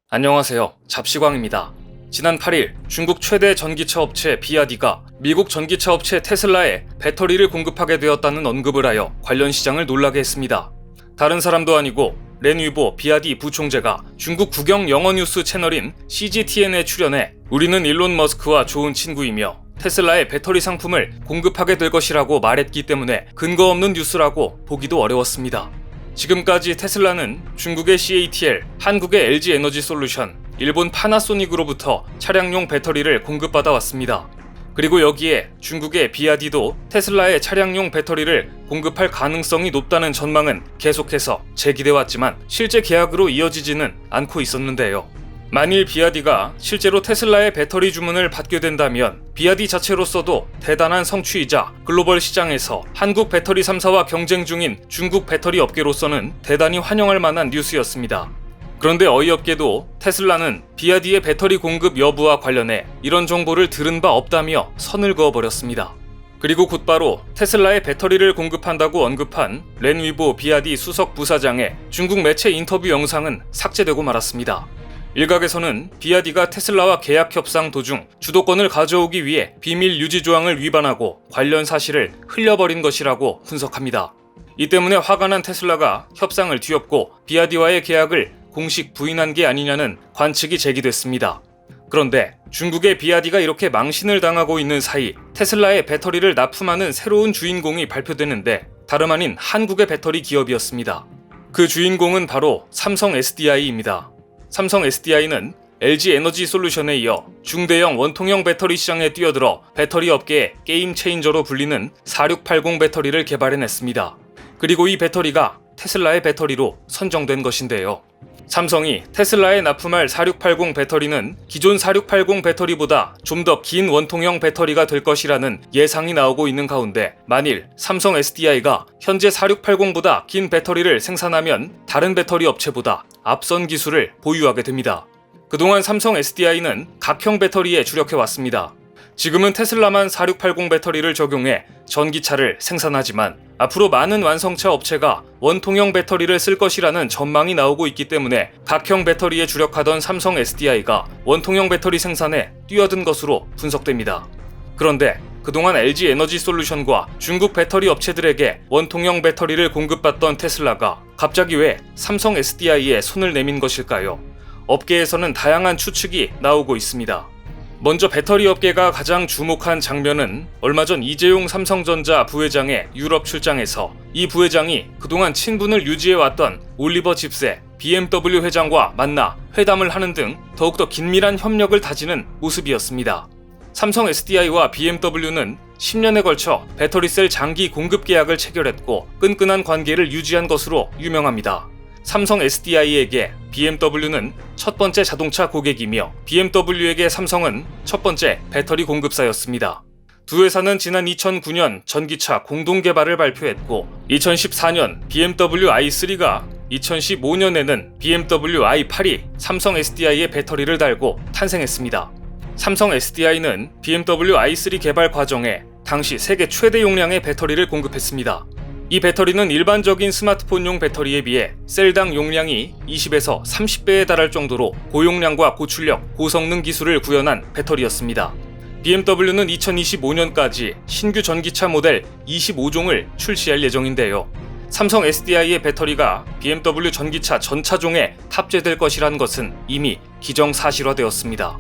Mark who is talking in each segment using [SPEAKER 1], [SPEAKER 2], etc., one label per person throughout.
[SPEAKER 1] 안녕하세요. 잡시광입니다. 지난 8일 중국 최대 전기차 업체 비아디가 미국 전기차 업체 테슬라에 배터리를 공급하게 되었다는 언급을 하여 관련 시장을 놀라게 했습니다. 다른 사람도 아니고 렌위보 비아디 부총재가 중국 국영 영어 뉴스 채널인 CGTN에 출연해 우리는 일론 머스크와 좋은 친구이며 테슬라의 배터리 상품을 공급하게 될 것이라고 말했기 때문에 근거 없는 뉴스라고 보기도 어려웠습니다. 지금까지 테슬라는 중국의 CATL, 한국의 LG에너지솔루션, 일본 파나소닉으로부터 차량용 배터리를 공급받아 왔습니다. 그리고 여기에 중국의 비아디도 테슬라의 차량용 배터리를 공급할 가능성이 높다는 전망은 계속해서 제기돼 왔지만 실제 계약으로 이어지지는 않고 있었는데요. 만일 비아디가 실제로 테슬라의 배터리 주문을 받게 된다면 비아디 자체로서도 대단한 성취이자 글로벌 시장에서 한국 배터리 3사와 경쟁 중인 중국 배터리 업계로서는 대단히 환영할 만한 뉴스였습니다. 그런데 어이없게도 테슬라는 비아디의 배터리 공급 여부와 관련해 이런 정보를 들은 바 없다며 선을 그어버렸습니다. 그리고 곧바로 테슬라의 배터리를 공급한다고 언급한 렌위보 비아디 수석 부사장의 중국 매체 인터뷰 영상은 삭제되고 말았습니다. 일각에서는 비아디가 테슬라와 계약 협상 도중 주도권을 가져오기 위해 비밀 유지 조항을 위반하고 관련 사실을 흘려버린 것이라고 분석합니다. 이 때문에 화가 난 테슬라가 협상을 뒤엎고 비아디와의 계약을 공식 부인한 게 아니냐는 관측이 제기됐습니다. 그런데 중국의 비아디가 이렇게 망신을 당하고 있는 사이 테슬라의 배터리를 납품하는 새로운 주인공이 발표되는데 다름 아닌 한국의 배터리 기업이었습니다. 그 주인공은 바로 삼성 SDI입니다. 삼성 SDI는 LG에너지솔루션에 이어 중대형 원통형 배터리 시장에 뛰어들어 배터리 업계의 게임 체인저로 불리는 4680 배터리를 개발해냈습니다. 그리고 이 배터리가 테슬라의 배터리로 선정된 것인데요. 삼성이 테슬라에 납품할 4680 배터리는 기존 4680 배터리보다 좀 더 긴 원통형 배터리가 될 것이라는 예상이 나오고 있는 가운데 만일 삼성 SDI가 현재 4680보다 긴 배터리를 생산하면 다른 배터리 업체보다 앞선 기술을 보유하게 됩니다. 그동안 삼성 SDI는 각형 배터리에 주력해왔습니다. 지금은 테슬라만 4680 배터리를 적용해 전기차를 생산하지만 앞으로 많은 완성차 업체가 원통형 배터리를 쓸 것이라는 전망이 나오고 있기 때문에 각형 배터리에 주력하던 삼성 SDI가 원통형 배터리 생산에 뛰어든 것으로 분석됩니다. 그런데 그동안 LG에너지솔루션과 중국 배터리 업체들에게 원통형 배터리를 공급받던 테슬라가 갑자기 왜 삼성 SDI에 손을 내민 것일까요? 업계에서는 다양한 추측이 나오고 있습니다. 먼저 배터리 업계가 가장 주목한 장면은 얼마 전 이재용 삼성전자 부회장의 유럽 출장에서 이 부회장이 그동안 친분을 유지해왔던 올리버 집세 BMW 회장과 만나 회담을 하는 등 더욱더 긴밀한 협력을 다지는 모습이었습니다. 삼성 SDI와 BMW는 10년에 걸쳐 배터리셀 장기 공급 계약을 체결했고 끈끈한 관계를 유지한 것으로 유명합니다. 삼성 SDI에게 BMW는 첫 번째 자동차 고객이며 BMW에게 삼성은 첫 번째 배터리 공급사였습니다. 두 회사는 지난 2009년 전기차 공동 개발을 발표했고 2014년 BMW i3가 2015년에는 BMW i8이 삼성 SDI의 배터리를 달고 탄생했습니다. 삼성 SDI는 BMW i3 개발 과정에 당시 세계 최대 용량의 배터리를 공급했습니다. 이 배터리는 일반적인 스마트폰용 배터리에 비해 셀당 용량이 20에서 30배에 달할 정도로 고용량과 고출력, 고성능 기술을 구현한 배터리였습니다. BMW는 2025년까지 신규 전기차 모델 25종을 출시할 예정인데요. 삼성 SDI의 배터리가 BMW 전기차 전차종에 탑재될 것이란 것은 이미 기정사실화되었습니다.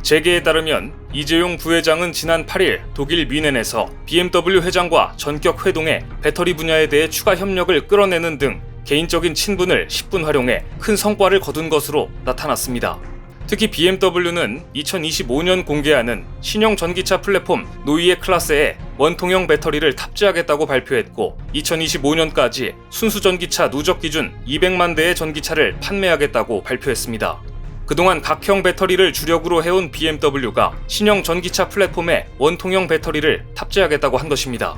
[SPEAKER 1] 재계에 따르면 이재용 부회장은 지난 8일 독일 뮌헨에서 BMW 회장과 전격 회동해 배터리 분야에 대해 추가 협력을 끌어내는 등 개인적인 친분을 10분 활용해 큰 성과를 거둔 것으로 나타났습니다. 특히 BMW는 2025년 공개하는 신형 전기차 플랫폼 노이에 클래스에 원통형 배터리를 탑재하겠다고 발표했고 2025년까지 순수 전기차 누적 기준 200만 대의 전기차를 판매하겠다고 발표했습니다. 그동안 각형 배터리를 주력으로 해온 BMW가 신형 전기차 플랫폼에 원통형 배터리를 탑재하겠다고 한 것입니다.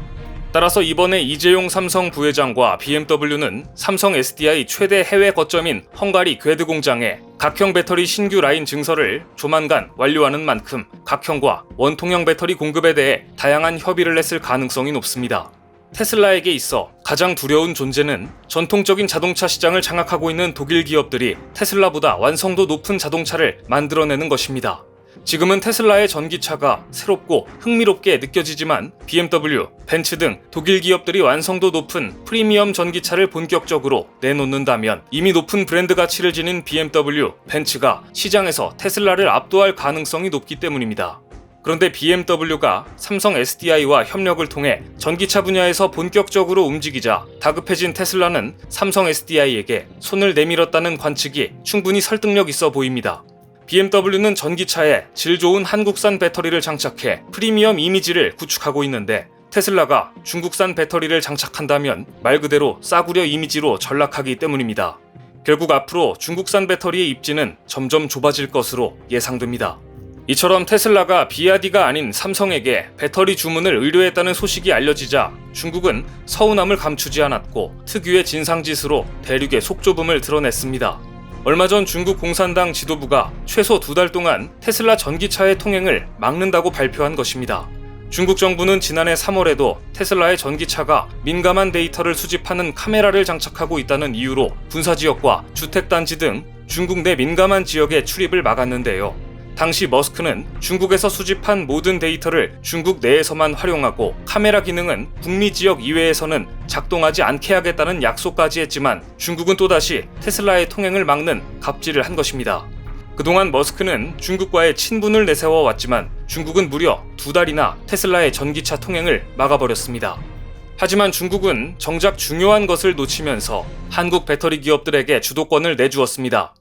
[SPEAKER 1] 따라서 이번에 이재용 삼성 부회장과 BMW는 삼성 SDI 최대 해외 거점인 헝가리 괴드 공장에 각형 배터리 신규 라인 증설을 조만간 완료하는 만큼 각형과 원통형 배터리 공급에 대해 다양한 협의를 했을 가능성이 높습니다. 테슬라에게 있어 가장 두려운 존재는 전통적인 자동차 시장을 장악하고 있는 독일 기업들이 테슬라보다 완성도 높은 자동차를 만들어내는 것입니다. 지금은 테슬라의 전기차가 새롭고 흥미롭게 느껴지지만 BMW, 벤츠 등 독일 기업들이 완성도 높은 프리미엄 전기차를 본격적으로 내놓는다면 이미 높은 브랜드 가치를 지닌 BMW, 벤츠가 시장에서 테슬라를 압도할 가능성이 높기 때문입니다. 그런데 BMW가 삼성 SDI와 협력을 통해 전기차 분야에서 본격적으로 움직이자 다급해진 테슬라는 삼성 SDI에게 손을 내밀었다는 관측이 충분히 설득력 있어 보입니다. BMW는 전기차에 질 좋은 한국산 배터리를 장착해 프리미엄 이미지를 구축하고 있는데 테슬라가 중국산 배터리를 장착한다면 말 그대로 싸구려 이미지로 전락하기 때문입니다. 결국 앞으로 중국산 배터리의 입지는 점점 좁아질 것으로 예상됩니다. 이처럼 테슬라가 비아디가 아닌 삼성에게 배터리 주문을 의뢰했다는 소식이 알려지자 중국은 서운함을 감추지 않았고 특유의 진상짓으로 대륙의 속좁음을 드러냈습니다. 얼마 전 중국 공산당 지도부가 최소 2달 동안 테슬라 전기차의 통행을 막는다고 발표한 것입니다. 중국 정부는 지난해 3월에도 테슬라의 전기차가 민감한 데이터를 수집하는 카메라를 장착하고 있다는 이유로 군사지역과 주택단지 등 중국 내 민감한 지역의 출입을 막았는데요. 당시 머스크는 중국에서 수집한 모든 데이터를 중국 내에서만 활용하고 카메라 기능은 북미 지역 이외에서는 작동하지 않게 하겠다는 약속까지 했지만 중국은 또다시 테슬라의 통행을 막는 갑질을 한 것입니다. 그동안 머스크는 중국과의 친분을 내세워 왔지만 중국은 무려 2달이나 테슬라의 전기차 통행을 막아버렸습니다. 하지만 중국은 정작 중요한 것을 놓치면서 한국 배터리 기업들에게 주도권을 내주었습니다.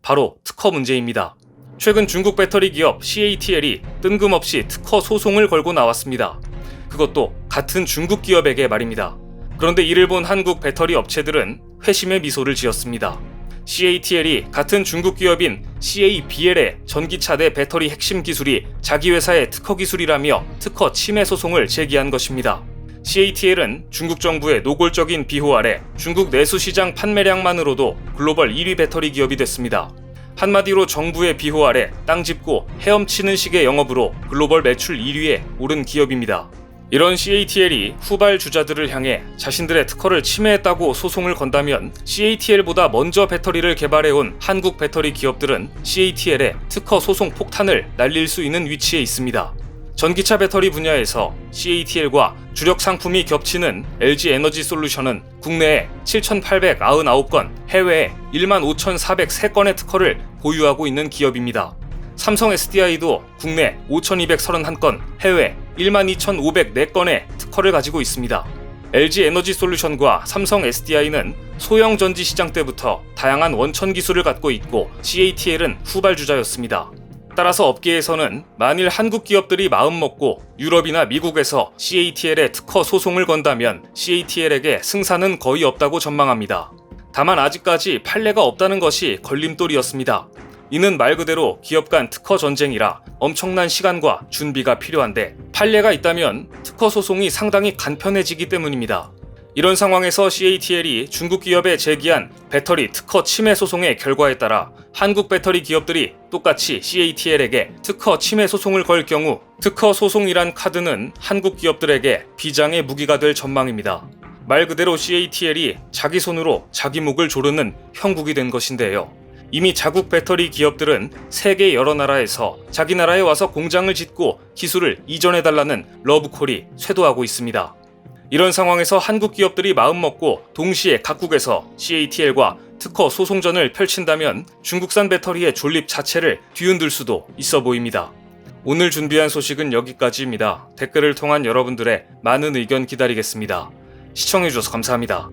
[SPEAKER 1] 바로 특허 문제입니다. 최근 중국 배터리 기업 CATL이 뜬금없이 특허 소송을 걸고 나왔습니다. 그것도 같은 중국 기업에게 말입니다. 그런데 이를 본 한국 배터리 업체들은 회심의 미소를 지었습니다. CATL이 같은 중국 기업인 CABL의 전기차 내 배터리 핵심 기술이 자기 회사의 특허 기술이라며 특허 침해 소송을 제기한 것입니다. CATL은 중국 정부의 노골적인 비호 아래 중국 내수 시장 판매량만으로도 글로벌 1위 배터리 기업이 됐습니다. 한마디로 정부의 비호 아래 땅 짚고 헤엄치는 식의 영업으로 글로벌 매출 1위에 오른 기업입니다. 이런 CATL이 후발 주자들을 향해 자신들의 특허를 침해했다고 소송을 건다면 CATL보다 먼저 배터리를 개발해온 한국 배터리 기업들은 CATL의 특허 소송 폭탄을 날릴 수 있는 위치에 있습니다. 전기차 배터리 분야에서 CATL과 주력 상품이 겹치는 LG에너지솔루션은 국내에 7,899건, 해외에 15,403건의 특허를 보유하고 있는 기업입니다. 삼성 SDI도 국내 5,231건, 해외 12,504건의 특허를 가지고 있습니다. LG에너지솔루션과 삼성 SDI는 소형 전지 시장 때부터 다양한 원천 기술을 갖고 있고 CATL은 후발주자였습니다. 따라서 업계에서는 만일 한국 기업들이 마음먹고 유럽이나 미국에서 CATL에 특허 소송을 건다면 CATL에게 승산은 거의 없다고 전망합니다. 다만 아직까지 판례가 없다는 것이 걸림돌이었습니다. 이는 말 그대로 기업 간 특허 전쟁이라 엄청난 시간과 준비가 필요한데 판례가 있다면 특허 소송이 상당히 간편해지기 때문입니다. 이런 상황에서 CATL이 중국 기업에 제기한 배터리 특허 침해 소송의 결과에 따라 한국 배터리 기업들이 똑같이 CATL에게 특허 침해 소송을 걸 경우 특허 소송이란 카드는 한국 기업들에게 비장의 무기가 될 전망입니다. 말 그대로 CATL이 자기 손으로 자기 목을 조르는 형국이 된 것인데요. 이미 자국 배터리 기업들은 세계 여러 나라에서 자기 나라에 와서 공장을 짓고 기술을 이전해달라는 러브콜이 쇄도하고 있습니다. 이런 상황에서 한국 기업들이 마음먹고 동시에 각국에서 CATL과 특허 소송전을 펼친다면 중국산 배터리의 존립 자체를 뒤흔들 수도 있어 보입니다. 오늘 준비한 소식은 여기까지입니다. 댓글을 통한 여러분들의 많은 의견 기다리겠습니다. 시청해주셔서 감사합니다.